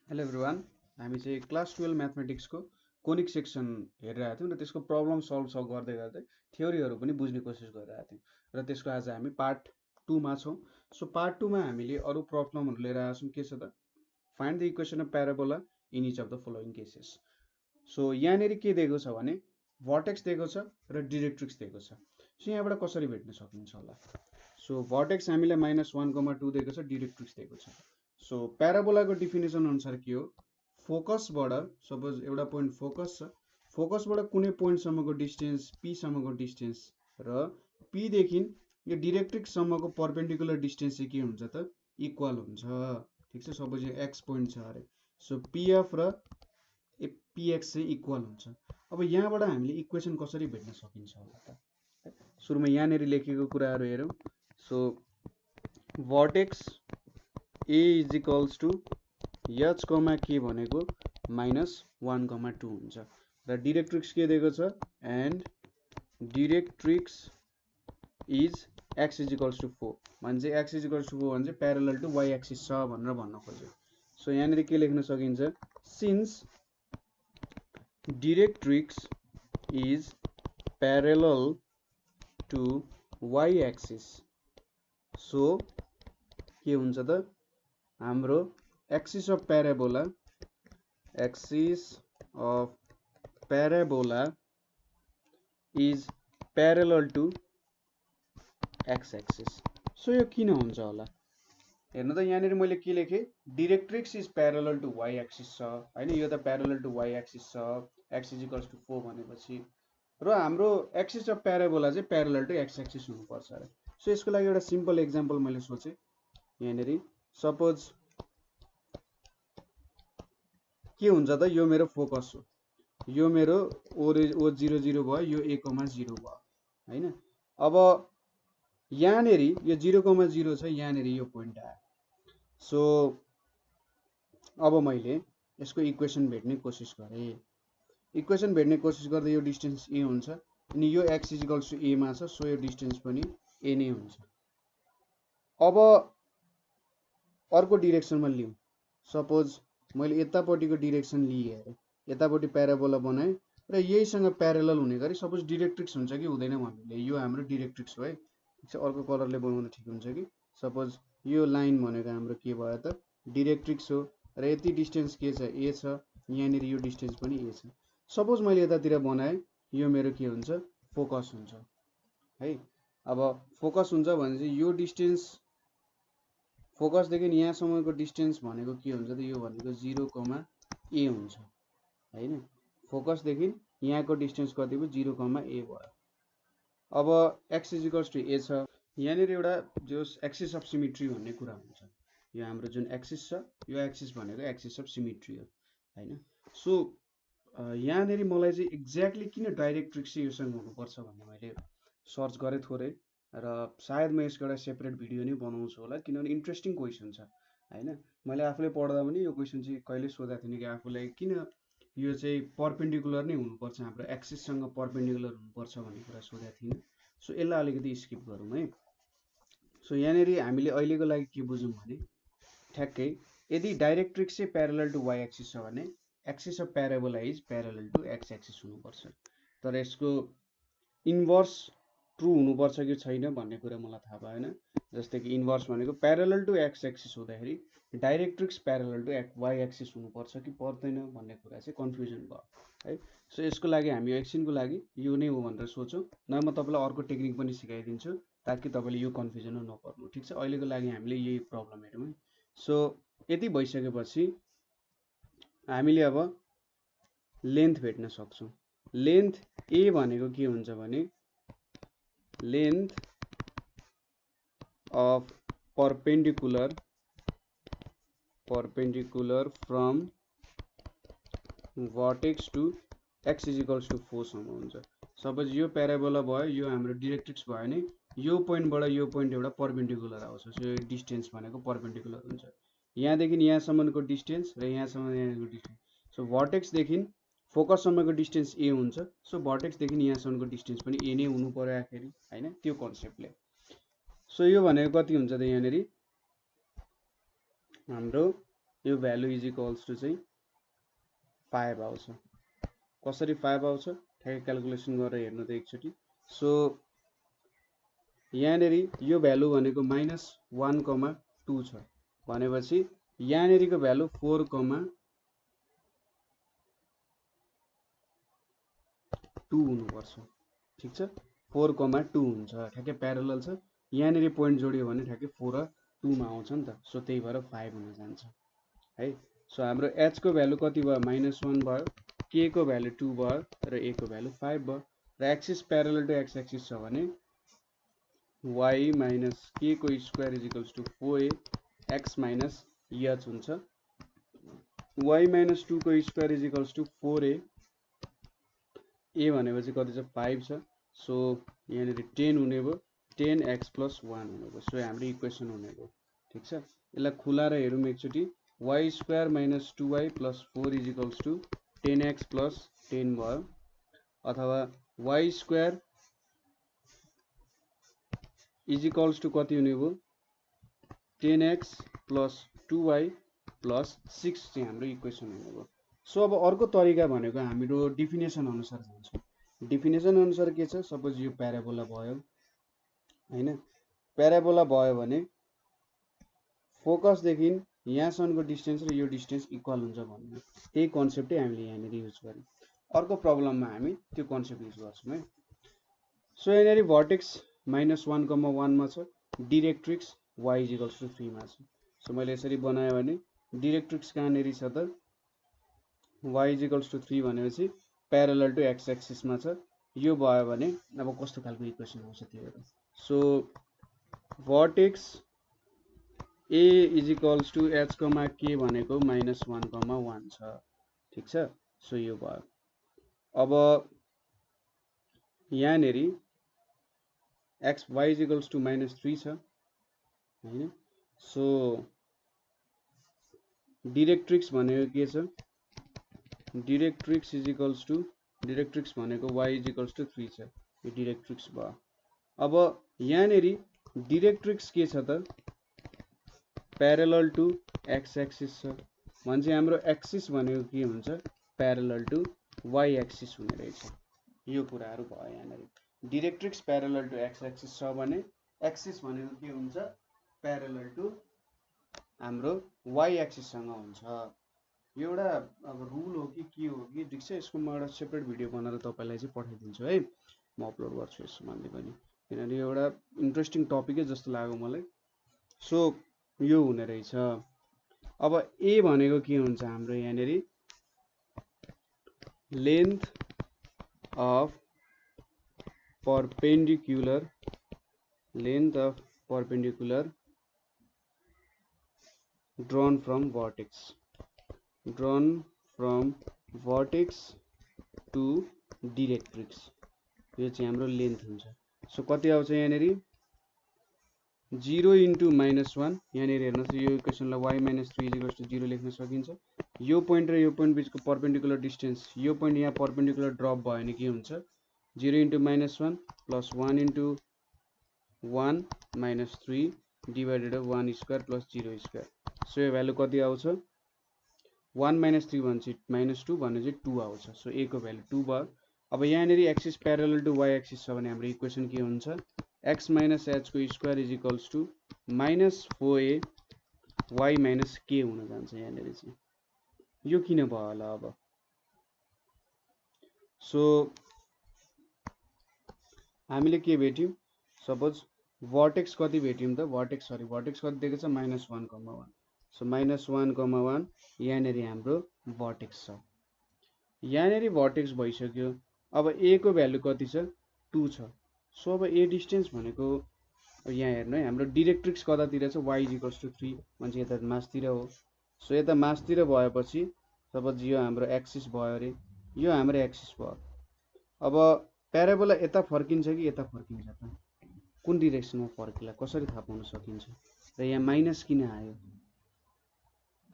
Hello everyone, हामी चाहिँ class 12 म्याथमेटिक्सको conic section हेरिरहेको थियौँ र त्यसको प्रब्लम सल्भ गर्दै गर्दै थ्योरीहरू पनि बुझ्ने कोसिस गरिरहेको थियौँ र त्यसको आज हामी पार्ट 2 मा छौँ। सो पार्ट 2 मा हामीले अरू प्रब्लमहरू लिएर आएको छौँ। के छ त, find the equation of parabola in each of the following cases. So यहाँनिर के दिएको छ भने भर्टेक्स दिएको छ र डिरेक्ट्रिक्स दिएको छ। सो यहाँबाट कसरी भेट्न सकिन्छ होला। सो भर्टेक्स हामीलाई -1,2 दिएको छ, डिरेक्ट्रिक्स दिएको छ। सो प्याराबोलाको डिफिनेसन अनुसार के हो, फोकसबाट सपोज एउटा पोइन्ट फोकस छ, फोकसबाट कुनै पोइन्टसम्मको डिस्टेन्स पीसम्मको डिस्टेन्स र पीदेखि यो डिरेक्ट्रिक्ससम्मको पर्पेन्डिकुलर डिस्टेन्स चाहिँ के हुन्छ त, इक्वल हुन्छ। ठिक छ, सपोज यो एक्स पोइन्ट छ अरे, सो पिएफ र पिएक्स चाहिँ इक्वल हुन्छ। अब यहाँबाट हामीले इक्वेसन कसरी भेट्न सकिन्छ होला त, सुरुमा यहाँनिर लेखेको कुराहरू हेरौँ। So vertex A is equals to H comma K भनेको -1,2 हुन्छ र डिरेक्ट्रिक्स के दिएको छ, and directrix is X is equals to 4 भने चाहिँ एक्स इज इक्वल्स टु 4 भने चाहिँ प्यारलल टु वाइ एक्सिस छ भनेर भन्न खोज्यो। सो यहाँनिर के लेख्न सकिन्छ, since directrix is parallel to Y axis, so के हुन्छ त, हाम्रो axis of parabola is parallel to X axis. So यो किन हुन्छ होला, हेर्नु त यहाँनिर मैले के लेखेँ, directrix is parallel to Y axis छ होइन, यो त प्यारलल टु वाइ एक्सिस छ, एक्स इज इक्वल्स टु 4 भनेपछि, र हाम्रो एक्सिस अफ प्याराबोला चाहिँ प्यारलल टु एक्स एक्सिस हुनुपर्छ अरे। सो यसको लागि एउटा सिम्पल एक्जाम्पल मैले सोचेँ। यहाँनिर सपोज के हुन्छ त, यो मेरो फोकस हो, यो मेरो O0 0 भयो, यो A,0 भयो होइन। अब यहाँनिर यो 0,0 छ, यहाँनिर यो पोइन्ट आयो। सो अब मैले यसको इक्वेसन भेट्ने कोसिस गरेँ। इक्वेसन भेट्ने कोसिस गर्दा यो डिस्टेन्स ए हुन्छ अनि यो एक्स इज इक्वल्स टु ए मा छ, सो यो डिस्टेन्स पनि ए नै हुन्छ। अब अर्को डिरेक्सनमा लिउँ, सपोज मैले यतापट्टिको डिरेक्सन लिएँ अरे, यतापट्टि प्याराबोला बनाएँ र यहीसँग प्यारलल हुने गरी सपोज डिरेक्ट्रिक्स हुन्छ कि हुँदैन भन्नुले, यो हाम्रो डिरेक्ट्रिक्स हो है। ठिक छ, अर्को कलरले बनाउँदा ठिक हुन्छ कि, सपोज यो लाइन भनेको हाम्रो के भयो त, डिरेक्ट्रिक्स हो र यति डिस्टेन्स के छ, ए छ, यहाँनिर यो डिस्टेन्स पनि ए छ। सपोज मैले यतातिर बनाएँ, यो मेरो के हुन्छ, फोकस हुन्छ है। अब फोकस हुन्छ भने चाहिँ यो डिस्टेन्स फोकसदेखि यहाँसम्मको डिस्टेन्स भनेको के हुन्छ त, यो भनेको 0,a हुन्छ होइन। फोकसदेखि यहाँको डिस्टेन्स कति भयो, 0,a भयो। अब एक्स इज इक्वल्स टु ए छ, यहाँनिर एउटा जो एक्सिस अफ सिमेट्री भन्ने कुरा हुन्छ, यो हाम्रो जुन एक्सिस छ, यो एक्सिस भनेको एक्सिस अफ सिमेट्री हो होइन। सो यहाँनिर मलाई चाहिँ एक्ज्याक्टली किन डाइरेक्ट्रिक्स चाहिँ योसँग हुनुपर्छ भन्ने मैले सर्च गरेँ थोरै, र सायद म यसको एउटा सेपरेट भिडियो नै बनाउँछु होला, किनभने इन्ट्रेस्टिङ क्वेसन छ होइन। मैले आफूले पढ्दा पनि यो क्वेसन चाहिँ कहिले सोधेको थिएन कि आफूलाई किन यो चाहिँ पर्पेन्डिकुलर नै हुनुपर्छ, हाम्रो एक्सिससँग पर्पेन्डिकुलर हुनुपर्छ भन्ने कुरा सोधेको थिइनँ। सो यसलाई अलिकति स्किप गरौँ है। सो यहाँनिर हामीले अहिलेको लागि के बुझौँ भने, ठ्याक्कै यदि डाइरेक्ट्रिक्स चाहिँ प्यारलल टु वाइ एक्सिस छ भने axis of parabola is parallel to X axis हुनुपर्छ। तर यसको इन्भर्स ट्रु हुनुपर्छ कि छैन भन्ने कुरा मलाई थाहा भएन। जस्तै कि इन्भर्स भनेको प्यारलल टु एक्स एक्सिस हुँदाखेरि डाइरेक्ट्रिक्स प्यारलल टु वाइ एक्सिस हुनुपर्छ कि पर्दैन भन्ने कुरा चाहिँ कन्फ्युजन भयो है। सो यसको लागि हामी एकछिनको लागि यो नै हो भनेर सोचौँ, न म तपाईँलाई अर्को टेक्निक पनि सिकाइदिन्छु ताकि तपाईँले यो कन्फ्युजनमा नपर्नु। ठिक छ, अहिलेको लागि हामीले यही प्रब्लम हेरौँ है। सो यति भइसकेपछि हामीले अब लेन्थ भेट्न सक्छौँ। लेन्थ ए भनेको के हुन्छ भने length of perpendicular from vertex to x is equals to 4 सम्म हुन्छ। सपोज यो प्याराबोला भयो, यो हाम्रो डिरेक्ट्रिक्स भयो भने यो पोइन्टबाट यो पोइन्ट एउटा पर्पेन्डिकुलर आउँछ। सो यो डिस्टेन्स भनेको पर्पेन्डिकुलर हुन्छ, यहाँदेखि यहाँसम्मको डिस्टेन्स र यहाँसम्मको डिस्टेन्स। सो भर्टेक्सदेखि फोकससम्मको डिस्टेन्स ए हुन्छ, सो भर्टेक्सदेखि यहाँसम्मको डिस्टेन्स पनि ए नै हुनु पर्यो आखिरी होइन, त्यो कन्सेप्टले। सो यो भनेको कति हुन्छ त, यहाँनिर हाम्रो यो भ्यालु इज इक्वल्स टु चाहिँ 5 आउँछ। कसरी 5 आउँछ ठ्याक्कै क्याल्कुलेसन गरेर हेर्नु त एकचोटि। सो यहाँनेरि यो भ्यालु भनेको -1,2 छ भनेपछि यहाँनेरिको भ्यालु 4,2 हुनुपर्छ। ठिक छ, 4,2 हुन्छ, ठ्याक्कै प्यारलल छ। यहाँनेरि पोइन्ट जोडियो भने ठ्याक्कै 4 र 2 मा आउँछ नि त। सो त्यही भएर 5 हुन जान्छ है। सो हाम्रो h को भ्यालु कति भयो -1 भयो, k को भ्यालु 2 भयो र a को भ्यालु 5 भयो र axis parallel to x axis छ भने y माइनस k को square is equals to 4a x minus h हुन्छ। y माइनस 2 को square is equals to 4a, a भनेपछि कति छ 5 छ। सो यहाँनिर 10 हुने भयो, 10x प्लस 1 हुने भयो। सो हाम्रो इक्वेसन हुने भयो। ठिक छ, यसलाई खुलाएर हेरौँ एकचोटि। y square minus 2y plus 4 is equals to 10x plus 10 भयो, अथवा y square is equals to कति हुने भयो 10x प्लस 2y प्लस 6 चाहिँ हाम्रो इक्वेसन हुने भयो। सो अब अर्को तरिका भनेको हाम्रो डिफिनेसन अनुसार जान्छ। डिफिनेसन अनुसार के छ, सपोज यो प्याराबोला भयो हैन, प्याराबोला भयो भने फोकसदेखि यहाँसम्मको डिस्टेन्स र यो डिस्टेन्स इक्वल हुन्छ भन्ने त्यही कन्सेप्टै हामीले यहाँनिर युज गर्यौँ। अर्को प्रब्लममा हामी त्यो कन्सेप्ट युज गर्छौँ है। सो यहाँनिर भर्टेक्स -1,1 मा छ, directrix y is equals to 3 मा छ। सो मैले यसरी बनाएँ भने डिरेक्ट्रिक्स कहाँनिर छ त y इज इक्वल्स टु 3 भनेपछि प्यारलल टु x एक्सिसमा छ। यो भयो भने अब कस्तो खालको इक्वेसन आउँछ त्यो हेरौँ। So vertex a is equals to h, k भनेको -1,1 छ। ठिक छ, सो यो भयो। अब यहाँनेरि y इज इक्वल्स टु -3 छ हैन। सो डिरेक्ट्रिक्स भनेको के छ, directrix is equals to directrix भनेको y इज इक्वल्स टु 3 छ। यो डिरेक्ट्रिक्स भयो। अब यहाँनेरि डिरेक्ट्रिक्स के छ त प्यारलल टु x एक्सिस छ भने चाहिँ हाम्रो एक्सिस भनेको के हुन्छ प्यारलल टु y एक्सिस हुने रहेछ। यो कुराहरू भयो। यहाँनेरि directrix parallel to x axis छ भने एक्सिस भनेको के हुन्छ प्यारलल टु हाम्रो y एक्सिससँग हुन्छ। यो एउटा अब रुल हो कि के हो कि ठिक छ, यसको म एउटा सेपरेट भिडियो बनाएर तपाईलाई चाहिँ पठाइदिन्छु है, म अपलोड गर्छु यसमाथि पनि, किनभने यो एउटा इन्ट्रेस्टिङ टपिकै जस्तो लाग्यो मलाई। सो यो हुने रहेछ। अब a भनेको के हुन्छ हाम्रो यहाँनेरि length of perpendicular drawn from vertex to directrix, यो चाहिँ हाम्रो लेन्थ हुन्छ। सो कति आउँछ यहाँनेरि 0 इन्टु -1, यहाँनेरि हेर्नुहोस् यो इक्वेसनलाई y - 3 = 0 लेख्न सकिन्छ। यो पोइन्ट र यो पोइन्ट बिचको परपेन्डिकुलर डिस्टेन्स, यो पोइन्ट यहाँ परपेन्डिकुलर ड्रप भयो भने के हुन्छ 0 into -1 plus 1 into 1 - 3 divided 1 square plus 0 square. So यो भ्यालु कति आउँछ 1 - 3 भनेपछि -2 भनेपछि 2 आउँछ। सो a को भ्यालु 2 भयो। अब यहाँनेरि axis parallel to y axis छ भने हाम्रो इक्वेसन के हुन्छ x - h को square is equals to -4a y - k हुन जान्छ। यहाँनेरि चाहिँ यो किन भयो होला अब। सो हामीले के भेट्यौं, सपोज भर्टेक्स कति भेट्यौं त भर्टेक्स कति दिएको छ -1,1। सो -1,1 यहाँनेरि हाम्रो भर्टेक्स छ। यहाँनेरि भर्टेक्स भइसक्यो। अब a को भ्यालु कति छ 2 छ। सो अब a डिस्टेन्स भनेको यहाँ हेर्नु है, हाम्रो डिरेक्ट्रिक्स कतातिर छ y = 3 भन्छ, यता मासतिर हो। सो यता मासतिर भएपछि सपोज यो हाम्रो एक्सिस भयो अरे, यो हाम्रो एक्सिस भयो। अब प्याराबोला यता फर्किन्छ कि यता फर्किन्छ त, कुन डिरेक्सनमा फर्किला कसरी थाहा पाउन सकिन्छ र यहाँ माइनस किन आयो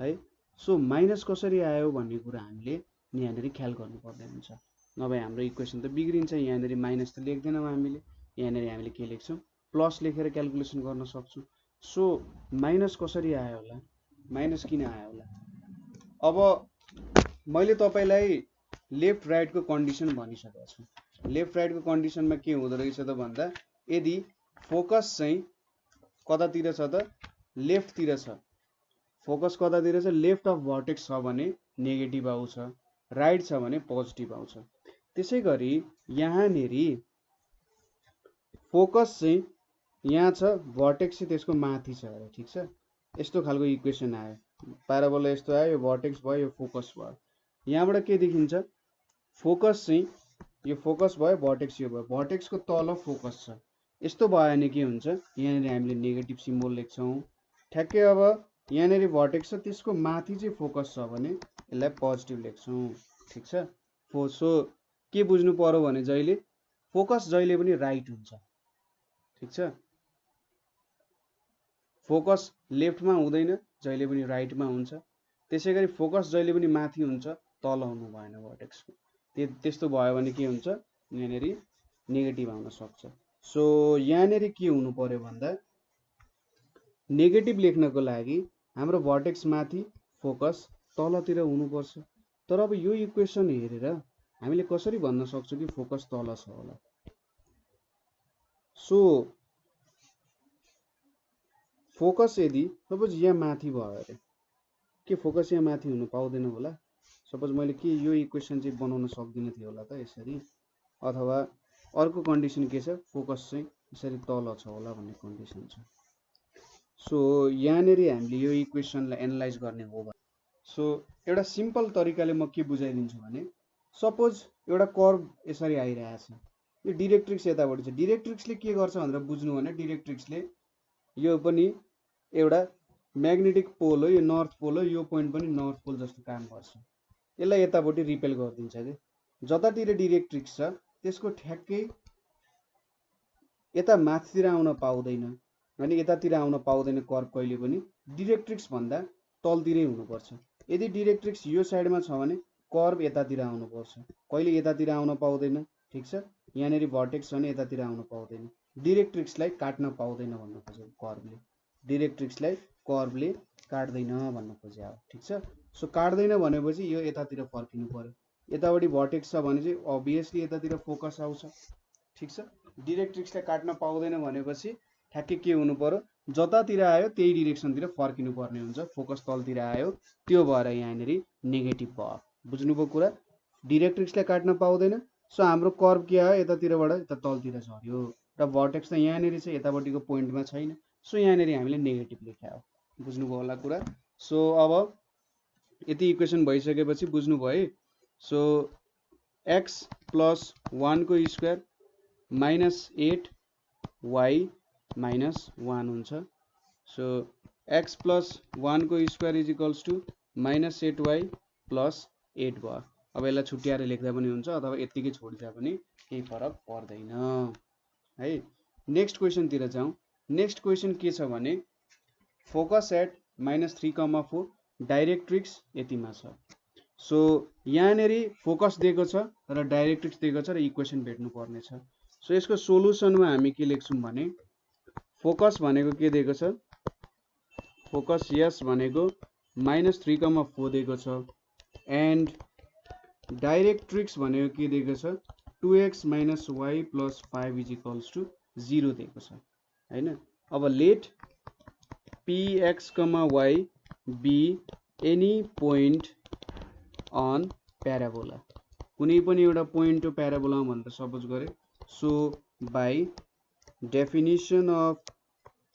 है। सो माइनस कसरी आयो भन्ने कुरा हामीले यहाँनेरि ख्याल गर्नुपर्ने हुन्छ, नभए हाम्रो इक्वेसन त बिग्रिन्छ। यहाँनेरि माइनस त लेख्दैनौँ हामीले, यहाँनेरि हामीले के लेख्छौँ प्लस लेखेर क्याल्कुलेसन गर्न सक्छौँ। सो माइनस कसरी आयो होला माइनस किन आयो होला? अब मैले तपाईलाई लेफ्ट राइटको कन्डिसन भनिसकेको छु। लेफ्ट राइटको कन्डिसनमा के हुँदो रहेछ त भन्दा यदि फोकस चाहिँ कतातिर छ त लेफ्टतिर छ, फोकस कतातिर छ लेफ्ट अफ भर्टेक्स छ भने नेगेटिभ आउँछ, राइट छ भने पोजिटिभ आउँछ। त्यसै गरी यहाँनेरि फोकस चाहिँ यहाँ छ, भर्टेक्स चाहिँ त्यसको माथि छ अरे, ठिक छ। यस्तो खालको इक्वेसन आयो, प्याराबोला यस्तो आयो, यो भर्टेक्स भयो, यो फोकस भयो। यहाँबाट के देखिन्छ, फोकस चाहिँ यो फोकस भयो, भर्टेक्स यो भयो, भर्टेक्सको तल फोकस छ। यस्तो भयो भने के हुन्छ, यहाँनिर हामीले नेगेटिभ सिम्बल लेख्छौँ। ठ्याक्कै अब यहाँनिर भर्टेक्स छ, त्यसको माथि चाहिँ फोकस छ भने यसलाई पोजिटिभ लेख्छौँ, ठिक छ। सो के बुझ्नु पर्यो भने जहिले फोकस जहिले पनि राइट हुन्छ, ठिक छ। फोकस लेफ्टमा हुँदैन, जहिले पनि राइटमा हुन्छ। त्यसै गरी फोकस जहिले पनि माथि हुन्छ, तल हुनु भएन भर्टेक्सको। त्यस्तो भयो भने के हुन्छ, यहाँनिर नेगेटिभ आउन सक्छ। सो यहाँनिर के हुनु पर्यो भन्दा नेगेटिभ लेख्नको लागि हाम्रो भर्टेक्स माथि, फोकस तलतिर हुनुपर्छ। तर अब यो इक्वेसन हेरेर हामीले कसरी भन्न सक्छौँ कि फोकस तल छ होला? सो फोकस यदि सपोज यहाँ माथि भयो अरे, के फोकस यहाँ माथि हुनु पाउँदैन होला? सपोज मैले के यो इक्वेसन चाहिँ बनाउन सक्दिनँ थियो होला त यसरी, अथवा अर्को कन्डिसन के छ, फोकस चाहिँ यसरी तल छ होला भन्ने कन्डिसन छ। सो यहाँनिर हामीले यो इक्वेसनलाई एनालाइज गर्ने हो भने, सो एउटा सिम्पल तरिकाले म के बुझाइदिन्छु भने, सपोज एउटा कर्भ यसरी आइरहेछ, यो डिरेक्ट्रिक्स यताबाट छ। डिरेक्ट्रिक्सले के गर्छ भनेर बुझ्नु भने, डिरेक्ट्रिक्सले यो पनि एउटा म्याग्नेटिक पोल हो, यो नर्थ पोल हो, यो पोइन्ट पनि नर्थ पोल जस्तो काम गर्छ। यसलाई यतापट्टि रिपेल गरिदिन्छ कि जतातिर डिरेक्ट्रिक्स छ त्यसको ठ्याक्कै यता माथितिर आउन पाउँदैन, अनि यतातिर आउन पाउँदैन कर्भ कहिले पनि, डिरेक्ट्रिक्स भन्दा तलतिरै हुनुपर्छ। यदि डिरेक्ट्रिक्स यो साइडमा छ भने कर्भ यतातिर आउनुपर्छ, कहिले यतातिर आउन पाउँदैन, ठिक छ। यहाँनिर भर्टेक्स छ भने यतातिर आउन पाउँदैन, डिरेक्ट्रिक्सलाई काट्न पाउँदैन भन्न खोजेको कर्भले, डिरेक्ट्रिक्सलाई कर्भले काट्दैन भन्न खोजेको, ठिक छ। सो काट्दैन भनेपछि यो यतातिर फर्किनु पर्यो, यतापट्टि भर्टेक्स छ भने चाहिँ अभियसली यतातिर फोकस आउँछ, ठिक छ। डिरेक्ट्रिक्सलाई काट्न पाउँदैन भनेपछि ठ्याक्कै के हुनु पर्यो, जतातिर आयो त्यही डिरेक्सनतिर फर्किनु पर्ने हुन्छ। फोकस तलतिर आयो, त्यो भएर यहाँनिर नेगेटिभ भयो। बुझ्नुभयो कुरा? डिरेक्ट्रिक्सलाई काट्न पाउँदैन, सो हाम्रो कर्भ के आयो, यतातिरबाट यता तलतिर झर्यो, र भर्टेक्स त यहाँनिर चाहिँ यतापट्टिको पोइन्टमा छैन, सो यहाँनिर हामीले नेगेटिभ लेख्या हो। बुझ्नुभयो होला कुरा? सो अब यति इक्वेसन भइसकेपछि बुझ्नुभयो है। सो एक्स प्लस 1 को स्क्वायर माइनस 8y माइनस 1 हुन्छ। सो एक्स प्लस 1 को square is equals to minus 8y plus 8 भयो। अब यसलाई छुट्याएर लेख्दा पनि हुन्छ, अथवा यत्तिकै छोडिदिँदा पनि केही फरक पर्दैन है। नेक्स्ट क्वेसनतिर जाउँ। नेक्स्ट क्वेसन के छ भने, फोकस एट -3,4 डाइरेक्ट्रिक्स यतिमा छ। सो यहाँनिर फोकस दिएको छ र डाइरेक्ट्रिक्स दिएको छ र इक्वेसन भेट्नु पर्ने छ। सो यसको सोलुसनमा हामी के लेख्छौँ भने, फोकस भनेको के दिएको छ, फोकस यस भनेको -3,4 दिएको छ, एन्ड डाइरेक्ट्रिक्स भनेको के दिएको छ, 2x - y + 5 = 0 दिएको छ हैन। अब late px, y be any point on parabola, कुनै पनि एउटा पोइन्ट हो प्याराबोला भनेर सपोज गरे। So by definition of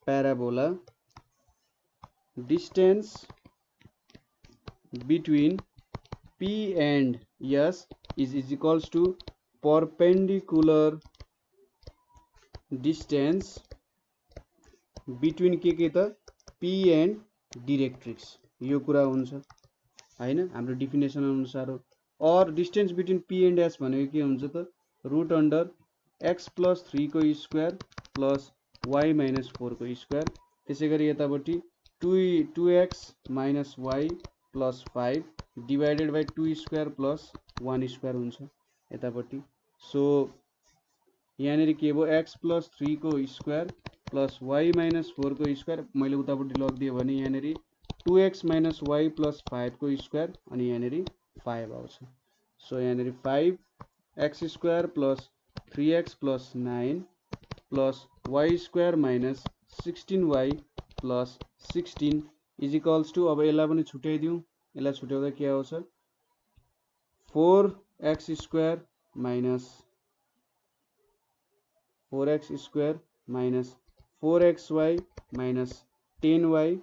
parabola, distance between p and s is equals to perpendicular distance between के त p and डिरेक्ट्रिक्स, यो कुरा हुन्छ हैन हाम्रो डिफिनेसन अनुसार हो। और distance between p and s भनेको के हुन्छ त, √x + 3 को स्क्वायर प्लस y - 4 को स्क्वायर, त्यसै गरी यतापट्टि 2x - y + 5 divided by 2 square plus 1 square हुन्छ यतापट्टि। सो यहाँनिर के भयो, x + 3 को स्क्वायर प्लस y - 4 को स्क्वायर, मैले उतापट्टि लगिदिएँ भने यहाँनिर 2x minus y plus 5 को स्क्वायर अनि यहाँनेरि 5 आउँछ। सो यहाँनेरि 5x square plus 3x plus 9 plus y square minus 16y plus 16 is equals to, अब यसलाई पनि छुट्याइदिउँ, यसलाई छुट्याउँदा के आउँछ 4x square minus 4xy minus 10y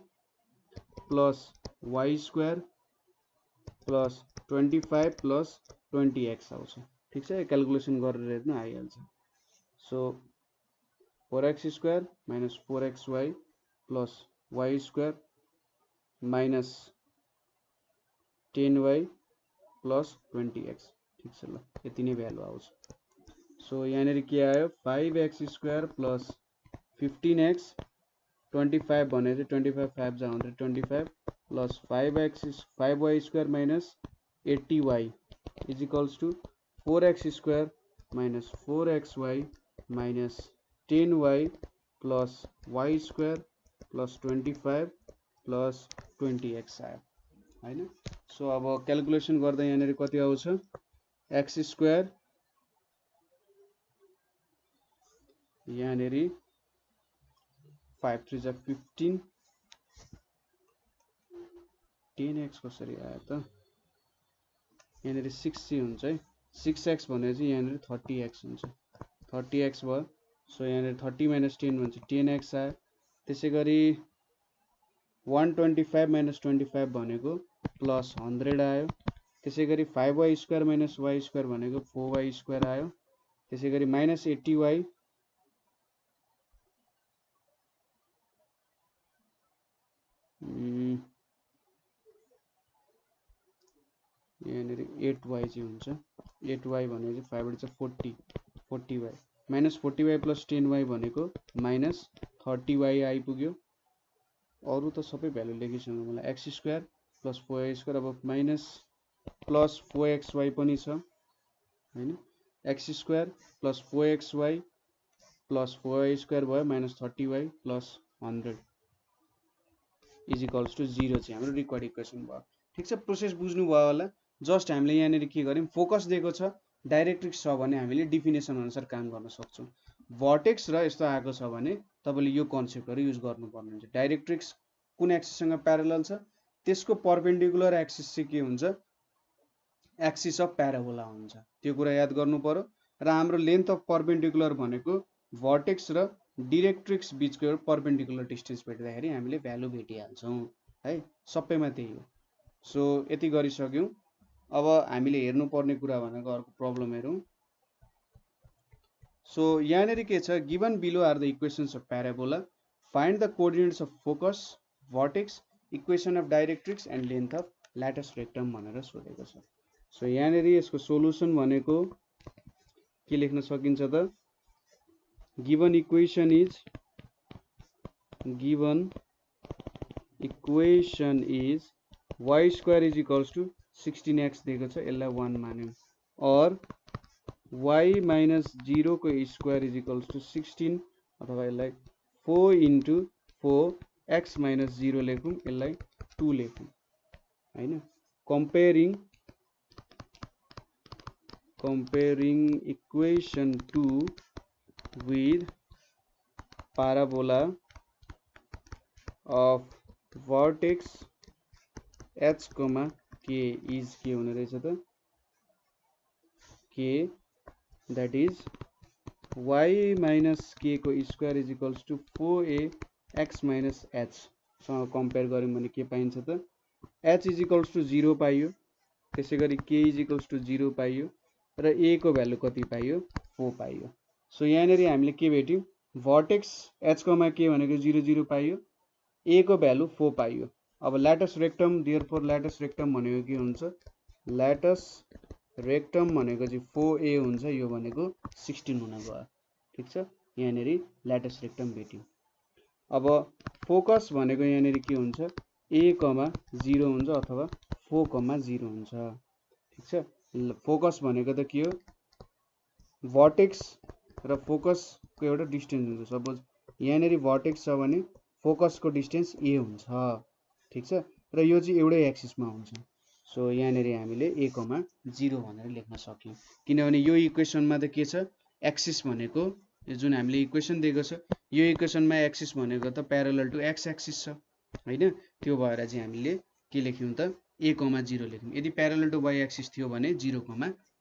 plus y square plus 25 plus 20x आउँछ। ठीक छ, क्याल्कुलेसन गरेर हेर्नु आइहाल्छ। So 4x square minus 4xy plus y square minus 10y plus 20x। ठीक छ, ल यति नै भ्यालु आउँछ। सो यहाँनेरि के आयो 5x square plus 15x 25 भने चाहिँ 25 5 जा 125 plus 5y square minus 80y is equals to 4x square minus 4xy minus 10y plus y square plus 25 plus 20x आयो हैन। सो अब क्याल्कुलेसन गर्दा यहाँनेरि कति आउँछ x square यहाँनेरि 5 3 जा 15 10x कसरी आयो त यहाँनेरि 6c हुन्छ है 6x भने चाहिँ यहाँनेरि 30x हुन्छ 30x भयो। सो यहाँनेरि 30 minus 10 भने चाहिँ 10x आयो। त्यसैगरी 125 minus 25 भनेको plus 100 आयो। त्यसैगरी 5y square minus y square भनेको 4y square आयो। त्यसैगरी minus 80y यहाँनेरि 8y चाहिँ हुन्छ 8y भने चाहिँ 5 बाट 40 40y minus 40y plus 10y भनेको minus 30y आइपुग्यो। अरु त सबै भ्यालु लेखिसक्नु मलाई x square plus 4y square अब minus plus 4xy पनि छ हैन x square plus 4xy plus 4y square भयो minus 30y plus 100 is equals to 0 चाहिँ हाम्रो रिक्वायर्ड इक्वेसन भयो। ठीक छ, प्रोसेस बुझ्नु भयो होला। जस्ट हामीले यहाँनेरि के गर्यौं फोकस दिएको छ डाइरेक्ट्रिक्स छ भने हामीले डिफिनेसन अनुसार काम गर्न सक्छौं। भर्टेक्स र यस्तो आएको छ भने तपाईले यो कन्सेप्टहरु युज गर्नुपर्ने हुन्छ। डाइरेक्ट्रिक्स कुन एक्सिस सँग प्यारलल छ त्यसको परपेन्डिकुलर एक्सिस चाहिँ के हुन्छ एक्सिस अफ प्याराबोला हुन्छ। त्यो कुरा याद गर्नु पर्यो। र हाम्रो लेन्थ अफ परपेन्डिकुलर भनेको भर्टेक्स र डाइरेक्ट्रिक्स बीचको एउटा परपेन्डिकुलर डिस्टेन्स भेट्दाखेरि हामीले भ्यालु भेटिहाल्छौं है, सबैमा त्यही हो। सो यति गरिसक्यौं। अब हामीले हेर्नु पर्ने कुरा भनेको अर्को प्रब्लम हेरौं। सो यहाँनेरि के छ given below are the equations of parabola find the coordinates of focus vertex equation of directrix and length of latus rectum भनेर सोधेको छ। सो यहाँनेरि यसको सोलुसन भनेको के लेख्न सकिन्छ त given equation is y square is equals to 16x दिएको छ यसलाई 1 मान्यौं और y minus 0 को स्क्वायर is equals to 16 अथवा यसलाई 4 into 4 x minus 0 लेखौं यसलाई 2 लेखौं हैन। comparing equation 2 with parabola of vertex h, k is के हुने रहेछ त k that is y minus k को square is equals to 4a x minus h सँग कम्पेयर गर्यौं भने के पाइन्छ त h is equals to 0 पाइयो। त्यसैगरी k is equals to 0 पाइयो र a को भ्यालु कति पाइयो 4 पाइयो। सो यहाँनेरि हामीले के भेट्यौं भर्टेक्स h, k भनेको 0 0 पाइयो a को भ्यालु 4 पाइयो। अब ल्याटस रेक्टम देयरफोर ल्याटस रेक्टम भनेको के हुन्छ ल्याटस रेक्टम भनेको चाहिँ 4a हुन्छ यो भनेको 16 हुन गयो। ठीक छ, यहाँनेरि ल्याटस रेक्टम भेट्यौं। अब फोकस भनेको यहाँनेरि के हुन्छ a, 0 हुन्छ अथवा 4, 0 हुन्छ। ठीक छ, फोकस भनेको त के हो भर्टेक्स र फोकस को एउटा डिस्टेन्स हुन्छ। सपोज यहाँनेरि भर्टेक्स छ भने फोकस को डिस्टेन्स a हुन्छ। ठीक छ। र यो चाहिँ एउटै एक्सिसमा हुन्छ। सो यहाँनिर हामीले a, 0 भनेर लेख्न सक्यौँ, किनभने यो इक्वेसनमा त के छ, एक्सिस भनेको यो जुन हामीले इक्वेसन दिएको छ, यो इक्वेसनमा एक्सिस भनेको त प्यारलल टु एक्स एक्सिस छ होइन। त्यो भएर चाहिँ हामीले के लेख्यौँ त a, 0 लेख्यौँ। यदि प्यारलल टु वाइ एक्सिस थियो भने 0,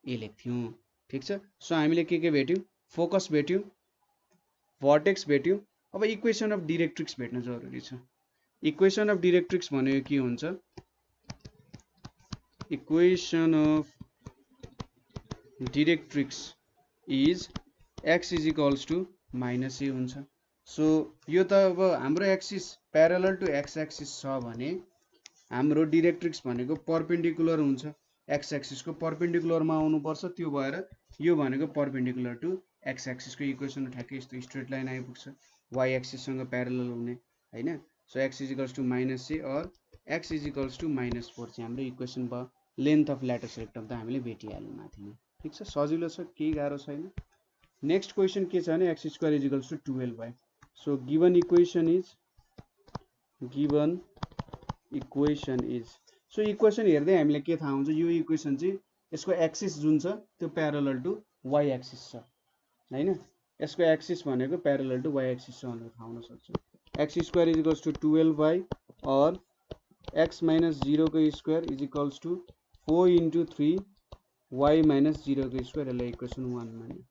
a लेख्थ्यौँ। ठिक छ। सो हामीले के भेट्यौँ, फोकस भेट्यौँ, भर्टेक्स भेट्यौँ। अब इक्वेसन अफ डिरेक्ट्रिक्स भेट्न जरुरी छ। इक्वेसन अफ डिरेक्ट्रिक्स भनेको के हुन्छ, equation of directrix is x is equals to -a हुन्छ। सो यो त अब हाम्रो axis parallel to X axis छ भने हाम्रो डिरेक्ट्रिक्स भनेको परपेन्डिकुलर हुन्छ, एक्स एक्सिसको परपेन्डिकुलरमा आउनुपर्छ। त्यो भएर यो भनेको परपेन्डिकुलर टु एक्स एक्सिसको इक्वेसन ठ्याक्कै यस्तो स्ट्रेट लाइन आइपुग्छ, वाइ एक्सिससँग प्यारलल हुने होइन। So x is equals to -a और x इज इक्वल्स टु -4 चाहिँ हाम्रो इक्वेसन भयो। लेन्थ अफ ल्याटस रेक्टम त हामीले भेटिहाल्यौँ माथिमा। ठिक छ, सजिलो छ, केही गाह्रो छैन। नेक्स्ट क्वेसन के छ भने X square is equals to 12y। So given equation is so equation हेर्दै हामीले के थाहा हुन्छ, यो इक्वेसन चाहिँ यसको एक्सिस जुन छ त्यो प्यारलल टु वाइ एक्सिस छ होइन। यसको एक्सिस भनेको प्यारलल टु वाइ एक्सिस छ भनेर थाहा हुन सक्छ। X square is equals to 12y और x माइनस 0 को square is equals to 4 into 3 y minus 0 को स्क्वायर। यसलाई इक्वेसन 1 मान्यो।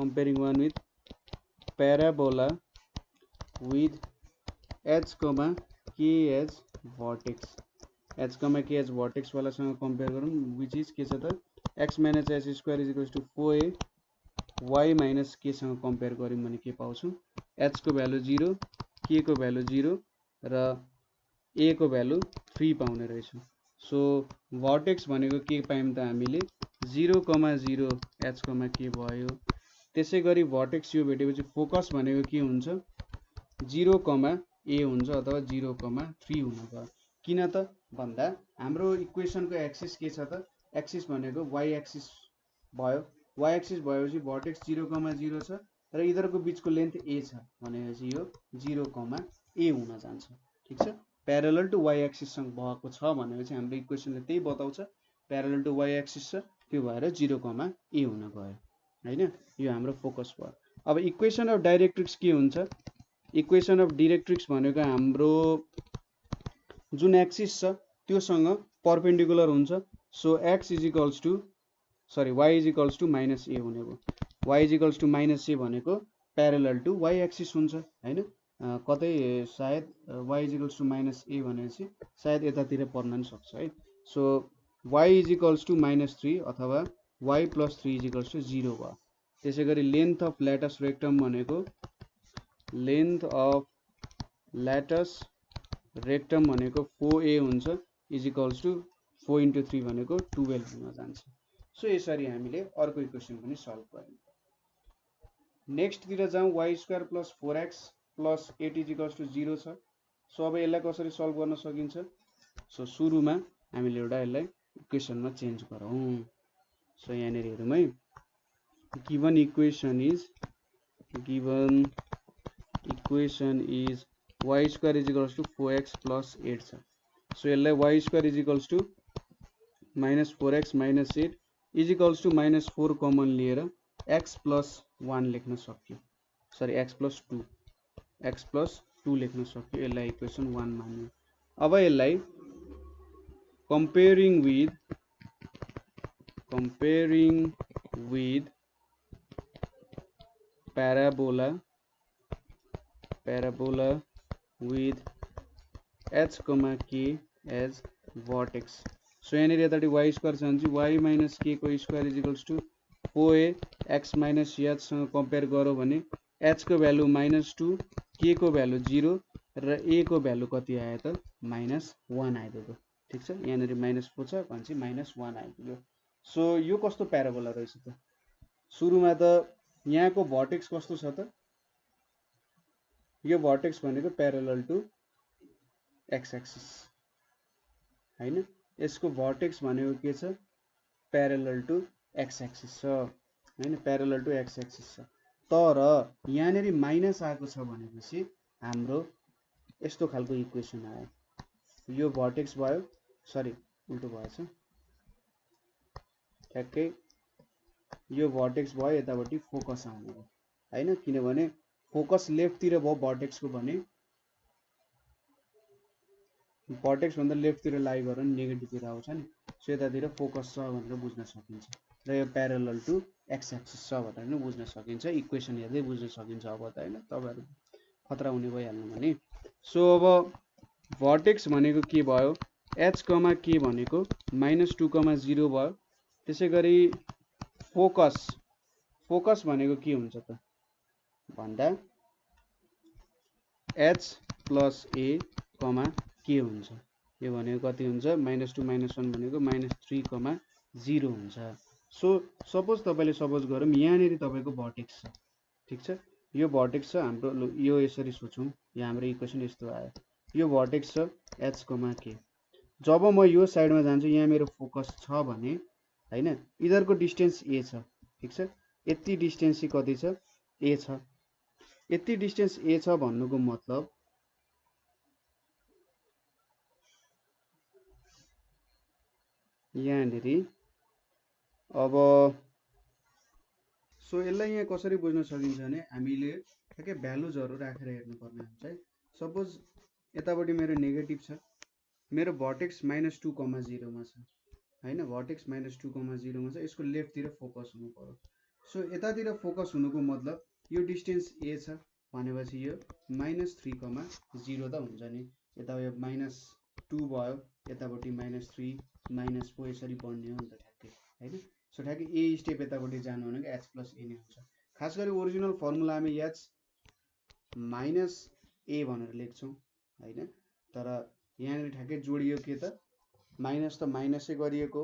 comparing one with parabola with h, k as vertex। h, k as vertex वालासँग कम्पेयर गरौँ, which is के छ त x minus S square is equals to 4a, y minus K सँग compare गऱ्यौँ भने के पाउँछौँ, h को भ्यालु 0, k को भ्यालु 0 र a को भ्यालु 3 पाउने रहेछौँ। सो भर्टेक्स भनेको के पायौँ त हामीले 0, 0 h, k भयो। त्यसै गरी भर्टेक्स यो भेटेपछि फोकस भनेको के हुन्छ, 0, a हुन्छ अथवा 0, 3 हुन गयो। किन त भन्दा हाम्रो इक्वेसनको एक्सिस के छ त, एक्सिस भनेको वाइ एक्सिस भयो। वाइ एक्सिस भएपछि भर्टेक्स 0, 0 छ र यिनीहरूको बिचको लेन्थ a छ भनेपछि यो 0, a हुन जान्छ। ठिक छ, प्यारलल टु वाइ एक्सिससँग भएको छ भनेपछि हाम्रो इक्वेसनले त्यही बताउँछ, प्यारलल टु वाइ एक्सिस छ, त्यो भएर 0, a हुन गयो होइन। यो हाम्रो फोकस भयो। अब इक्वेसन अफ डाइरेक्ट्रिक्स के हुन्छ, इक्वेसन अफ डिरेक्ट्रिक्स भनेको हाम्रो जुन एक्सिस छ त्योसँग परपेन्डिकुलर हुन्छ। So x is equals to y is equals to -a हुने भयो। y is equals to -a भनेको प्यारलल टु वाइ एक्सिस हुन्छ होइन। कतै सायद y is equals to -a भनेपछि सायद यतातिर पर्न पनि सक्छ है। So y is equals to -3 अथवा y plus 3 is equals to 0 भयो। त्यसै गरी लेन्थ अफ ल्याटस रेक्टम भनेको रेक्टम भनेको 4a हुन्छ इज इक्वल्स टु 4 into 3 भनेको 12 हुन जान्छ। सो यसरी हामीले अर्को इक्वेसन पनि सल्भ गर्यौँ। नेक्स्टतिर जाउँ, y square plus 4x plus 8 is equals to 0 छ। सो अब यसलाई कसरी सल्भ गर्न सकिन्छ, सो सुरुमा हामीले एउटा यसलाई इक्वेसनमा चेन्ज गरौँ। सो यहाँनिर हेरौँ है, given equation is y square is equals to 4x plus 8 छ। सो यसलाई y square is equals to -4x minus 8 is equals to -4 common लिएर x प्लस 1 लेख्न सक्यो, सरी x प्लस 2 लेख्न सक्यो। यसलाई इक्वेसन 1 मान्यो। अब यसलाई comparing with parabola with h, k as vertex। So यहाँनिर यतापट्टि y स्क्वायर छ भने चाहिँ y माइनस k को square is equals to 4a x minus h सँग कम्पेयर गरौँ भने h को भ्यालु -2, k को भ्यालु 0 र a को भ्यालु कति आयो त -1 आइपुग्यो। ठिक छ, यहाँनिर -4 छ भनेपछि -1 आइपुग्यो। सो यो कस्तो प्याराबोला रहेछ त, सुरुमा त यहाँको भर्टेक्स कस्तो छ त, यो भर्टेक्स भनेको प्यारलल टु एक्स एक्सिस होइन। यसको भर्टेक्स भनेको के छ, प्यारलल टु एक्स एक्सिस छ हैन, प्यारलल टु एक्स एक्सिस छ। तर यहाँनेरि माइनस आएको छ भनेपछि हाम्रो यस्तो खालको इक्वेसन आयो, यो भर्टेक्स भयो, सरी उल्टो भएछ, ठ्याक्कै यो भर्टेक्स भयो, यतापट्टि फोकस आउने भयो हैन, किनभने फोकस लेफ्टतिर भयो भर्टेक्सको भने भर्टेक्स भन्दा लेफ्टतिर लाई गरेर नेगेटिभतिर आउँछ नि, सो यतातिर फोकस छ भनेर बुझ्न सकिन्छ र यो प्यारलल टु एक्स एक्सिस छ भनेर पनि बुझ्न सकिन्छ, इक्वेसन हेर्दै बुझ्न सकिन्छ। अब त हैन तपाईहरु खतरा हुने भइहाल्नु भने। सो अब भर्टेक्स भनेको के भयो, h कमा k भनेको -2,0 भयो। त्यसैगरी फोकस भनेको के हुन्छ त भन्दा h प्लस a कमा के हुन्छ, यो भनेको कति हुन्छ, -2 -1 भनेको -3,0 हुन्छ। सो सपोज तपाईले सपोज गरौँ यहाँनेरि तपाईको भर्टेक्स छ, ठीक छ, यो भर्टेक्स छ हाम्रो, यो यसरी सोचौं, यहाँ हाम्रो इक्वेसन यस्तो आयो, यो भर्टेक्स छ h कमा k। जब म यो साइडमा जान्छु यहाँ मेरो फोकस छ भने हैन, इधरको डिस्टेन्स a छ, ठीक छ, यति डिस्टेन्स चाहिँ कति छ, a छ, यति डिस्टेन्स a छ भन्नुको मतलब यहाँनेरि अब सो यसलाई यहाँ कसरी बुझ्न सकिन्छ भने हामीले ठ्याक्कै भ्यालुजहरु राखेर हेर्नुपर्ने हुन्छ है। सपोज यतापट्टि मेरो नेगेटिभ छ, मेरो भर्टेक्स -2,0 मा छ हैन, भर्टेक्स -2,0 मा छ, यसको लेफ्टतिर फोकस हुनु पर्यो। सो यतातिर फोकस हुनुको मतलब यो डिस्टेन्स a छ भनेपछि यो -3,0 त हुन्छ नि, यता यो -2 भयो, यतापट्टि -3 -4 यसरी बढ्ने हो नि त ठ्याक्कै हैन। सो ठ्याक्कै a स्टेप यतापट्टि जानु भनेको h प्लस a नै हुन्छ। खास गरी ओरिजिनल फर्मुलामा h माइनस a भनेर लेख्छौं हैन, तर यहाँ ठ्याक्कै जोडियो के त माइनस त माइनसै गरिएको,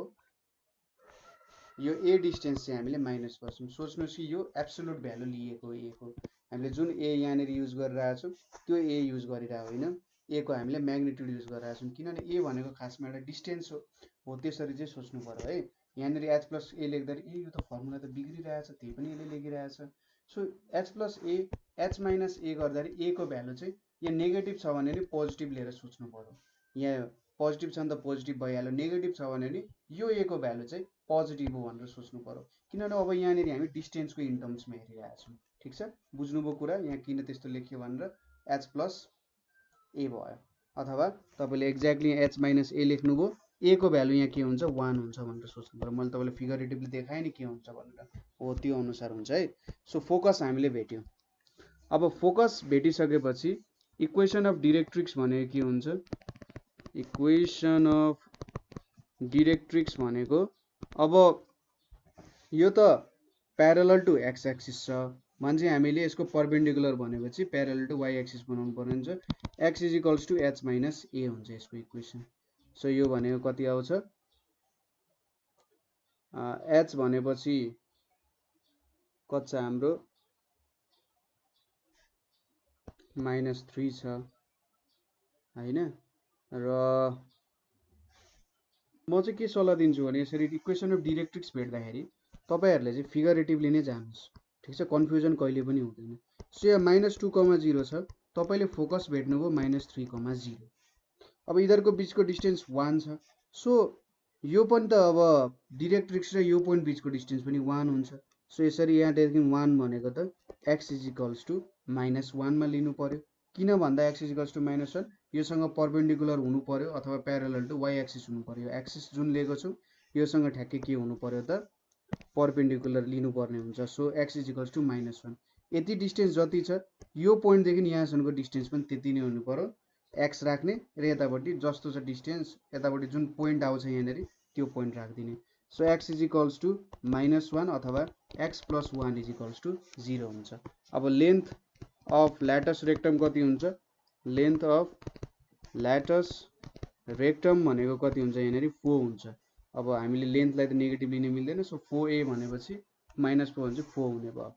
यो a डिस्टेन्स चाहिँ हामीले माइनस गर्छौं। सोच्नुस् कि यो एब्सोल्युट भ्यालु लिएको a को, हामीले जुन a यहाँ युज गरिरहेका छौं त्यो a युज गरिरहेको होइन, a को हामीले म्याग्निट्युड युज गरिरहेका छौं, किनभने a भनेको खासमा एउटा डिस्टेन्स हो त्यसरी चाहिँ सोच्नु पर्यो है। यहाँनेरि h प्लस a लेख्दाखेरि यो त फर्मुला त बिग्रिरहेछ, त्यही पनि यसले लेखिरहेछ। So h plus a h minus a गर्दाखेरि a को भ्यालु चाहिँ यहाँ नेगेटिभ छ भने नि पोजिटिभ लिएर सोच्नु पर्यो, यहाँ पोजिटिभ छ भने त पोजिटिभ भइहाल्यो, नेगेटिभ छ भने नि यो a को भ्यालु चाहिँ पोजिटिभ हो भनेर सोच्नु पर्यो, किनभने अब यहाँनेरि हामी डिस्टेन्सको इन टर्म्समा हेरिरहेका छौं, ठीक छ, बुझ्नुभयो कुरा, यहाँ किन त्यस्तो लेख्यो भनेर h प्लस a भयो, अथवा तपाईले एक्ज्याक्टली h माइनस a लेख्नुभयो, a को भ्यालु यहाँ के हुन्छ 1 हुन्छ भनेर सोच्नु पर्यो। मैले तपाईलाई फिगरेटिभली देखाएँ नि के हुन्छ भनेर, हो त्यो अनुसार हुन्छ है। सो फोकस हामीले भेट्यौं। अब फोकस भेटिसकेपछि इक्वेसन अफ डिरेक्ट्रिक्स भनेको के हुन्छ, इक्वेसन अफ डिरेक्ट्रिक्स भनेको अब यो त प्यारलल टु एक्स एक्सिस छ भने हामीले यसको परपेन्डिकुलर भनेपछि प्यारलल टु वाई एक्सिस बनाउनु पर्ने हुन्छ, x equals to h minus a हुन्छ यसको इक्वेसन। सो यो भनेको कति आउँछ, h भनेपछि कति छ हाम्रो -3 छ हैन, र म चाहिँ के सल्लाह दिन्छु भने यसरी इक्वेसन अफ डिरेक्ट्रिक्स भेट्दाखेरि तपाईहरुले चाहिँ फिगरेटिभली नै जानुस्, ठीक छ, कन्फ्युजन कहिले पनि हुँदैन। सो यहाँ -2,0 छ, तपाईले फोकस भेट्नुभयो -3,0, अब इधरको बीचको डिस्टेन्स 1 छ, सो यो पनि त अब डिरेक्ट्रिक्स र यो पोइन्ट बीचको डिस्टेन्स पनि 1 हुन्छ। सो यसरी यहाँदेखि 1 भनेको त x इक्वल्स टु -1 मा लिनु पर्यो, किन भन्दा x इक्वल्स टु -1 योसँग परपेन्डिकुलर हुनु पर्यो अथवा प्यारलल टु y एक्सिस हुनु पर्यो, एक्सिस जुन लिएको छु योसँग ठ्याक्कै के हुनु पर्यो त परपेन्डिकुलर लिनु पर्ने हुन्छ। सो x इक्वल्स टु -1, यति डिस्टेन्स जति छ यो पोइन्ट देखि यहाँसम्मको डिस्टेन्स पनि त्यति नै हुनु पर्यो, x राख्ने र यतापट्टि जस्तो छ डिस्टेन्स यतापट्टि जुन पोइन्ट आउँछ यहाँनेरि त्यो पोइन्ट राख्दिने। सो x इक्वल्स टु -1 अथवा x प्लस 1 इक्वल्स टु 0 हुन्छ। अब लेन्थ अफ ल्याटस रेक्टम कति हुन्छ, लेन्थ अफ ल्याटस रेक्टम भनेको कति हुन्छ यहाँनेरि 4 हुन्छ। अब हामीले लेन्थलाई त नेगेटिभ लिन मिल्दैन, सो 4a भनेपछि -4 हुन्छ, 4 हुने भयो।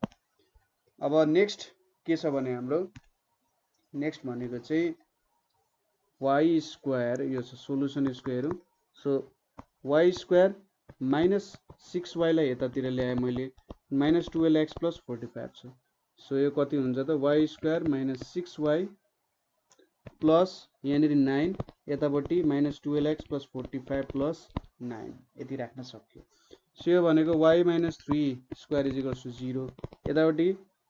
अब नेक्स्ट के छ भने हाम्रो नेक्स्ट भनेको चाहिँ y स्क्वायर, यो छ सोलुसन यसको हेरौँ। सो y स्क्वायर -6y लाई यतातिर ल्याए मैले -12x + 45 छ। सो यो कति हुन्छ त y² - 6y प्लस यहाँनिर 9 यतापट्टि -12x + 45 + 9 यति राख्न सक्यो। सो यो भनेको y - 3² = 0 यतापट्टि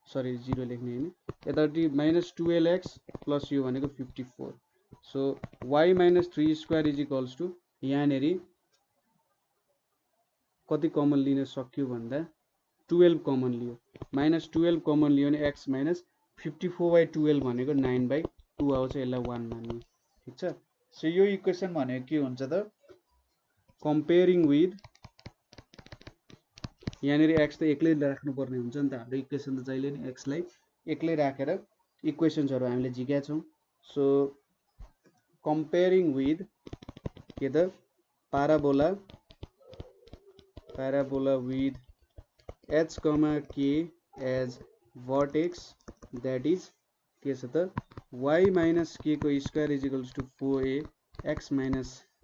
सरी 0 लेख्ने हैन यतापट्टि -12x प्लस यो भनेको 54। सो y - 3² यहाँनिर कति कमन लिन सक्यो भन्दा 12 कमन लियो -12 कमन लियो भने x - 54/12 भनेको 9/2 आउँछ। यसलाई 1 मान्नु ठीक छ। सो यो इक्वेसन भनेको के हुन्छ त कम्पेयरिङ विथ यहाँनिर x त एक्लै राख्नु पर्ने हुन्छ नि त हाम्रो इक्वेसन त जहिले नि x लाई एक्लै राखेर इक्वेसन्सहरु हामीले झिकेका छौं। सो कम्पेयरिङ विथ के त parabola with h, k as vertex that is के छ त y - k को स्क्वायर = 4a x -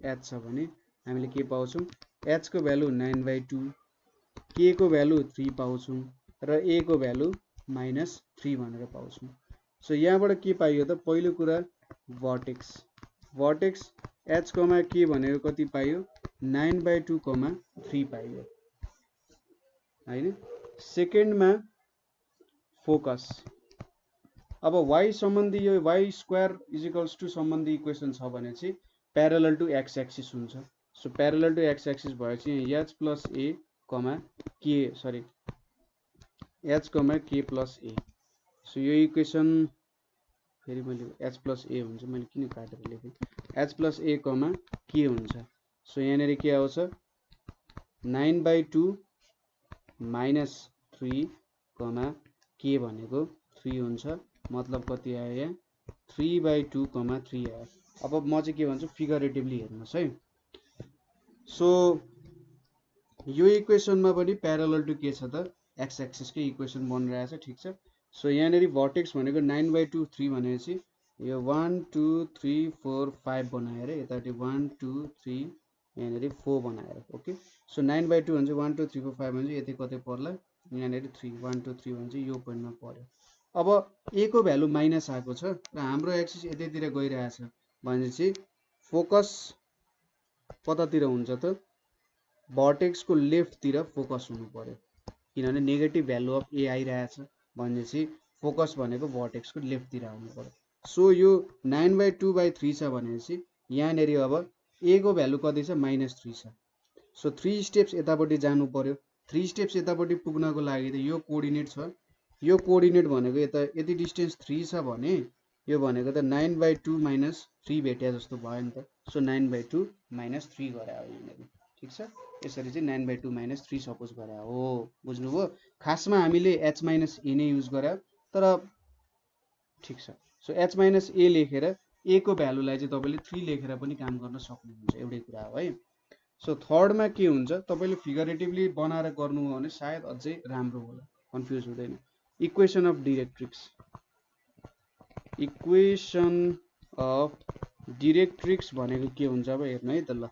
h छ भने हामीले के पाउँछौं h को भ्यालु 9/2 k को भ्यालु 3 पाउँछौं र a को भ्यालु -3 भनेर पाउँछौं। सो यहाँबाट के पाइयो त पहिलो कुरा vertex h, k भनेको कति पाइयो 9/2, 3 पाइयो हैन। सेकेन्डमा फोकस अब y सम्बन्धी यो y² सम्बन्धी इक्वेसन छ भने चाहिँ प्यारलल टु x एक्सिस हुन्छ। So parallel to x axis भएपछि h + a, k सरी h, k + a। सो यो इक्वेसन फेरि मैले h + a हुन्छ मैले किन काटेर लेखे h + a, k हुन्छ। सो यहाँनिर के आउँछ 9/2 - 3, k भनेको 3 हुन्छ मतलब कति आयो यहाँ 3/2, 3 आयो। अब म चाहिँ के भन्छु फिगरेटिभली हेर्नुस् है। सो यो इक्वेसनमा पनि प्यारलल टु के छ त x एक्सिस कै इक्वेसन बनिरहेछ ठीक छ। सो यहाँनिर भर्टेक्स भनेको 9/2, 3 भनेपछि यो 1 2 3 4 5 बनाएर यतापट्टि 1 2 3 यहाँनिर 4 बनाएर ओके। सो 9/2 भने 1 2 3 4 5 भने यति कतै पर्ला यहाँनिर 3 1 2 3 भने यो पोइन्टमा पर्यो। अब a को भ्यालु माइनस आएको छ र हाम्रो एक्सिस यतैतिर गइरहेछ भनेपछि फोकस कतातिर हुन्छ त भर्टेक्स को लेफ्ट तिर फोकस हुनु पर्यो किनभने नेगेटिभ भ्यालु अफ a आइरहेछ भनेपछि फोकस भनेको भर्टेक्स को लेफ्ट तिर आउनु पर्यो। सो यो 9/2/3 छ भनेपछि यहाँनेरि अब a को भ्यालु कति छ -3 छ। सो 3 स्टेप्स यतापट्टि जानु पर्यो 3 स्टेप्स यतापट्टि पुग्नको लागि त यो कोअर्डिनेट छ यो कोअर्डिनेट भनेको यति डिस्टेन्स 3 छ भने यो भनेको त 9/2 - 3 भेट्या जस्तो भयो नि त। सो 9/2 - 3 गरे हो यहाँनेरि ठीक छ। यसरी चाहिँ 9/2 - 3 सपोज गरे हो बुझ्नुभयो। खासमा हामीले h - a नै युज गरे तर ठीक छ। सो h - a लेखेर a को भ्यालुलाई चाहिँ तपाईले 3 लेखेर पनि काम गर्न सक्नुहुन्छ एउटै कुरा हो है। सो थर्डमा के हुन्छ तपाईले फिगरेटिभली बनाएर गर्नु हो भने सायद अझै राम्रो होला कन्फ्युज हुँदैन। इक्वेसन अफ डिरेक्ट्रिक्स भनेको के हुन्छ अब हेर्नु है त ल।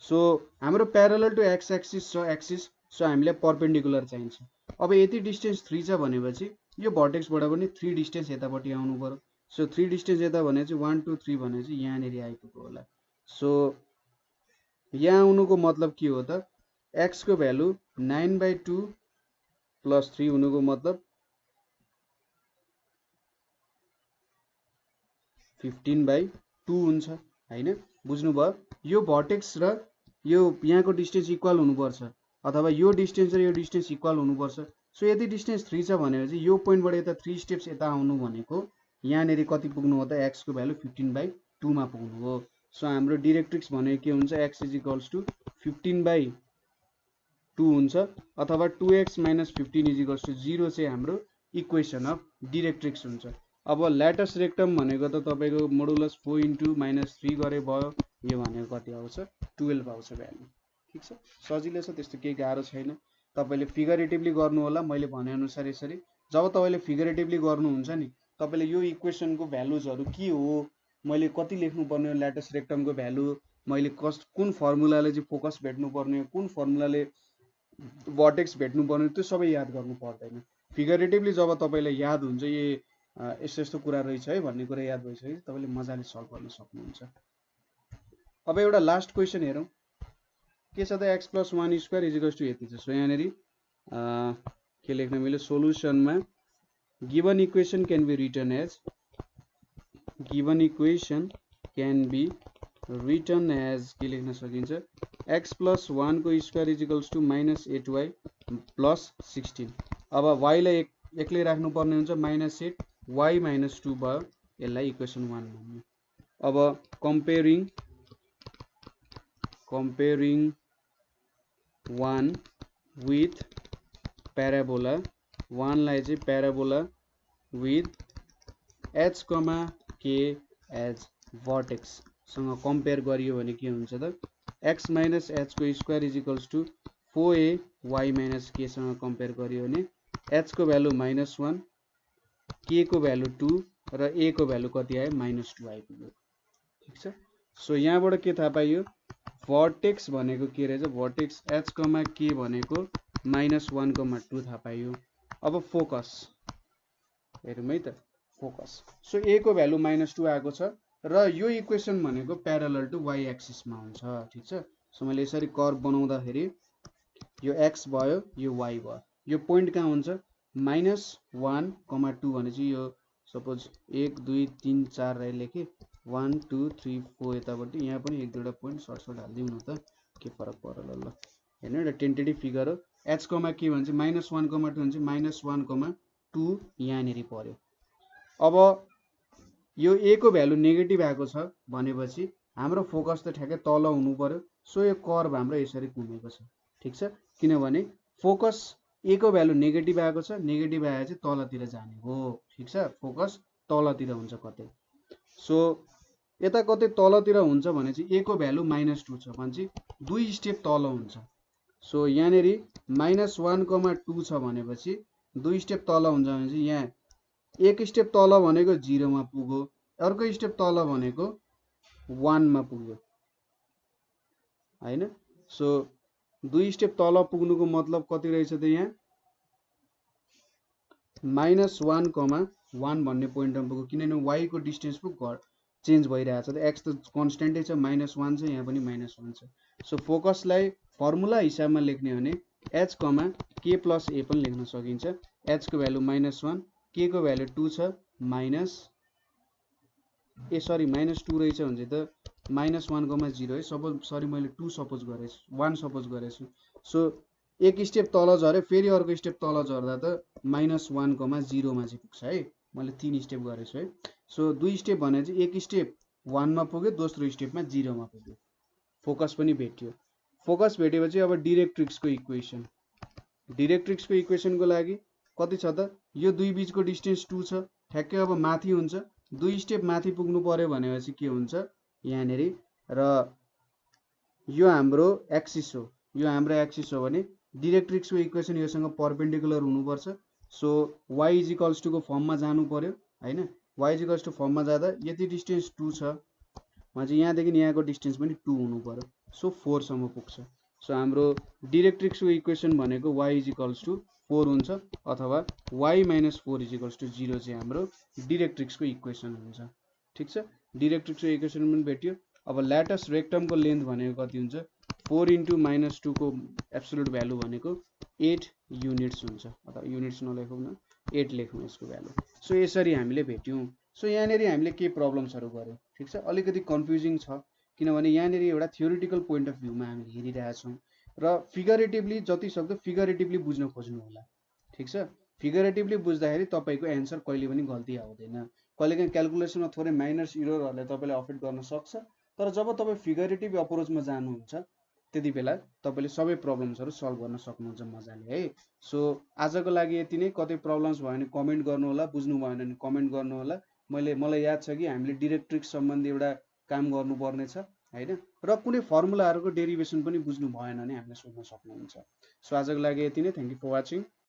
सो हाम्रो प्यारलल टु x एक्सिस छ एक्सिस सो हामीलाई परपेन्डिकुलर चाहिन्छ। अब यति डिस्टेन्स 3 छ भनेपछि यो भर्टेक्सबाट पनि 3 डिस्टेन्स यतापट्टि आउनु पर्यो। सो 3 डिस्टेन्स यता भनेपछि 1 2 3 भनेपछि यहाँनेरि आइपुग्यो होला। सो यहाँ आउनुको मतलब के हो त x को भ्यालु 9/2 + 3 हुनुको मतलब 15/2 हुन्छ हैन बुझ्नुभयो। यो भर्टेक्स र यो यहाँको डिस्टेन्स इक्वल हुनुपर्छ अथवा यो डिस्टेन्स र यो डिस्टेन्स इक्वल हुनुपर्छ। सो यदि डिस्टेन्स 3 छ भनेपछि यो पोइन्टबाट यता 3 स्टेप्स यता आउनु भनेको यहाँनेरि कति पुग्नु हो त x को भ्यालु 15/2 मा पुग्नु हो। सो हाम्रो डिरेक्ट्रिक्स भनेको के हुन्छ x = 15/2 हुन्छ अथवा 2x - 15 = 0 चाहिँ हाम्रो इक्वेसन अफ डिरेक्ट्रिक्स हुन्छ। अब ल्याटस रेक्टम भनेको त तपाईको मोडुलस 4 * -3 गरे भयो यो भनेको कति आउँछ 12 आउँछ भ्यालु ठीक छ। सजिलो छ त्यस्तो केही गाह्रो छैन। तपाईले फिगरेटिभली गर्नु होला मैले भने अनुसार यसरी। जब तपाईले फिगरेटिभली गर्नुहुन्छ नि तपाईले यो इक्वेसनको भ्यालुजहरु के हो मैले कति लेख्नु पर्ने ल्याटस रेक्टमको भ्यालु मैले कुन फर्मुलाले चाहिँ फोकस भेट्नु पर्ने, कुन फर्मुलाले भर्टेक्स भेट्नु पर्ने, त्यो सबै याद गर्नु पर्दैन। फिगरेटिभली जब तपाईँलाई याद हुन्छ यस्तो यस्तो कुरा रहेछ है भन्ने कुरा याद भइसक्यो तपाईँले मजाले सल्भ गर्न सक्नुहुन्छ। अब एउटा लास्ट क्वेसन हेरौँ के छ त, x + 1² = यति छ। सो यहाँनिर के लेख्न मिल्यो, सोलुसनमा given equation can be written as के लेख्न सकिन्छ, x + 1² = -8y + 16। अब y लाई एक्लै राख्नु पर्ने हुन्छ, -8 y - 2 भयो, यसलाई इक्वेसन 1 भन्नु। अब कम्पेयरिङ 1 विथ प्याराबोला, 1 लाई चाहिँ parabola with h, k as vertex सँग कम्पेयर गरियो भने के हुन्छ त, x - h² = 4a y - k सँग कम्पेयर गरियो भने h को भ्यालु -1, k को भ्यालु 2 र a को भ्यालु कति आयो, -2 आइपुग्यो। ठिक छ। सो यहाँबाट के थाहा पाइयो, भर्टेक्स भनेको के रहेछ, भर्टेक्स h, k भनेको -1, 2 थाहा पाइयो। अब फोकस हेरौँ है त, फोकस। सो a को भ्यालु -2 आएको छ र यो इक्वेसन भनेको प्यारलल टु y एक्सिसमा हुन्छ। ठिक छ। सो मैले यसरी कर्भ बनाउँदाखेरि यो x भयो, यो y भयो, यो पोइन्ट कहाँ हुन्छ, -1, 2 भनेपछि यो सपोज 1 2 3 4 राई लेखेँ, 1 2 3 4 यतापट्टि, यहाँ पनि 1 2 पोइन्ट सर्ट हालिदिउँ न त, के फरक पर्ला ल। हेर्नु एउटा टेन्टेटिभ फिगर हो, h, के भन्छ -1, 2 भन्छ -1, 2 यहाँनिर पर्यो। अब यो a को भ्यालु नेगेटिभ आएको छ भनेपछि हाम्रो फोकस त ठ्याक्कै तल हुनु पर्यो। सो यो कर्भ हाम्रो यसरी घुमेको छ। ठिक छ, किनभने फोकस a को भ्यालु नेगेटिभ आएको छ, नेगेटिभ आए चाहिँ तलतिर जाने हो। ठिक छ, फोकस तलतिर हुन्छ कतै। सो यता कतै तलतिर हुन्छ भने चाहिँ a को भ्यालु -2 छ भने चाहिँ 2 स्टेप तल हुन्छ। सो यहाँनिर -1, 2 छ भनेपछि 2 स्टेप तल हुन्छ भने चाहिँ यहाँ एक स्टेप तल भनेको 0 मा पुग्यो, अर्को स्टेप तल भनेको 1 मा पुग्यो हैन। सो 2 स्टेप तल पुग्नुको मतलब कति रहेछ त, यहाँ -1, 1 भन्ने पोइन्टमा पुग्यो, किनभने y को डिस्टेन्स पो चेन्ज भइरहेछ त, x त कन्स्टेन्टै छ, -1 छ, यहाँ पनि -1 छ। सो फोकसलाई फर्मुला हिसाबमा लेख्ने भने h, k + a पनि लेख्न सकिन्छ। h को भ्यालु -1, k को भ्यालु 2 छ, -2 रहेछ भने चाहिँ त -1, 0 है, सपोज सरी मैले 2 सपोज गरेछु, 1 सपोज गरेछु। सो एक स्टेप तल झऱ्यो, फेरि अर्को स्टेप तल झर्दा त -1, 0 मा चाहिँ पुग्छ है, मैले 3 स्टेप गरेछु है। सो 2 स्टेप भने चाहिँ एक स्टेप 1 मा पुग्यो, दोस्रो स्टेपमा 0 मा पुग्यो, फोकस पनि भेट्यो। फोकस भेटेपछि अब डिरेक्ट्रिक्सको इक्वेसन, डिरेक्ट्रिक्सको इक्वेसनको लागि कति छ त, यो दुई बीचको डिस्टेन्स 2 छ, ठ्याक्कै अब माथि हुन्छ, 2 स्टेप माथि पुग्नु पर्यो भनेपछि के हुन्छ यहाँनिर, र यो हाम्रो एक्सिस हो, यो हाम्रो एक्सिस हो भने डिरेक्ट्रिक्सको इक्वेसन योसँग परपेन्डिकुलर हुनुपर्छ। सो y = को फर्ममा जानु पर्यो हैन, y = फर्ममा जाँदा यति डिस्टेन्स 2 छ भने चाहिँ यहाँदेखि यहाँको डिस्टेन्स पनि 2 हुनु पर्यो। सो 4 सम्म पुग्छ। सो हाम्रो डिरेक्ट्रिक्सको इक्वेसन भनेको y = 4 हुन्छ, अथवा y - 4 = 0 चाहिँ हाम्रो डिरेक्ट्रिक्सको इक्वेसन हुन्छ। ठिक छ, डिरेक्ट्रिक्सको इक्वेसन पनि भेट्यो। अब ल्याटस रेक्टमको लेन्थ भनेको कति हुन्छ, 4 × -2 को एब्सोल्युट भ्यालु भनेको 8 युनिट्स हुन्छ, अथवा युनिट्स नलेखौँ न, 8 लेखौँ यसको भ्यालु। सो यसरी हामीले भेट्यौँ। सो यहाँनिर हामीले के प्रब्लम्सहरू गर्यौँ, ठिक छ, अलिकति कन्फ्युजिङ छ, किनभने यहाँनिर एउटा थ्योरिटिकल पोइन्ट अफ भ्यूमा हामी हेरिरहेछौँ र फिगरेटिभली जति सक्दो फिगरेटिभली बुझ्न खोज्नु होला। ठिक छ, फिगरेटिभली बुझ्दाखेरि तपाईँको एन्सर कहिले पनि गल्ती आउँदैन। कहिलेकाहीँ क्यालकुलेसनमा थोरै माइनर्स इररहरूले तपाईँले अफेक्ट गर्न सक्छ, तर जब तपाईँ फिगरेटिभ अप्रोचमा जानुहुन्छ त्यति बेला तपाईँले सबै प्रब्लम्सहरू सल्भ गर्न सक्नुहुन्छ मजाले है। सो आजको लागि यति नै। कतै प्रब्लम्स भयो भने कमेन्ट गर्नु होला, बुझ्नु भएन भने कमेन्ट गर्नु होला। मलाई याद छ कि हामीले डिरेक्ट्रिक्स सम्बन्धी एउटा काम गर्नुपर्ने छ हैन, र कुनै फर्मुलाहरूको डेरिभेसन पनि बुझ्नु भएन भने हामीलाई सोध्न सक्नुहुन्छ। सो आजको लागि यति नै। Thank you for watching.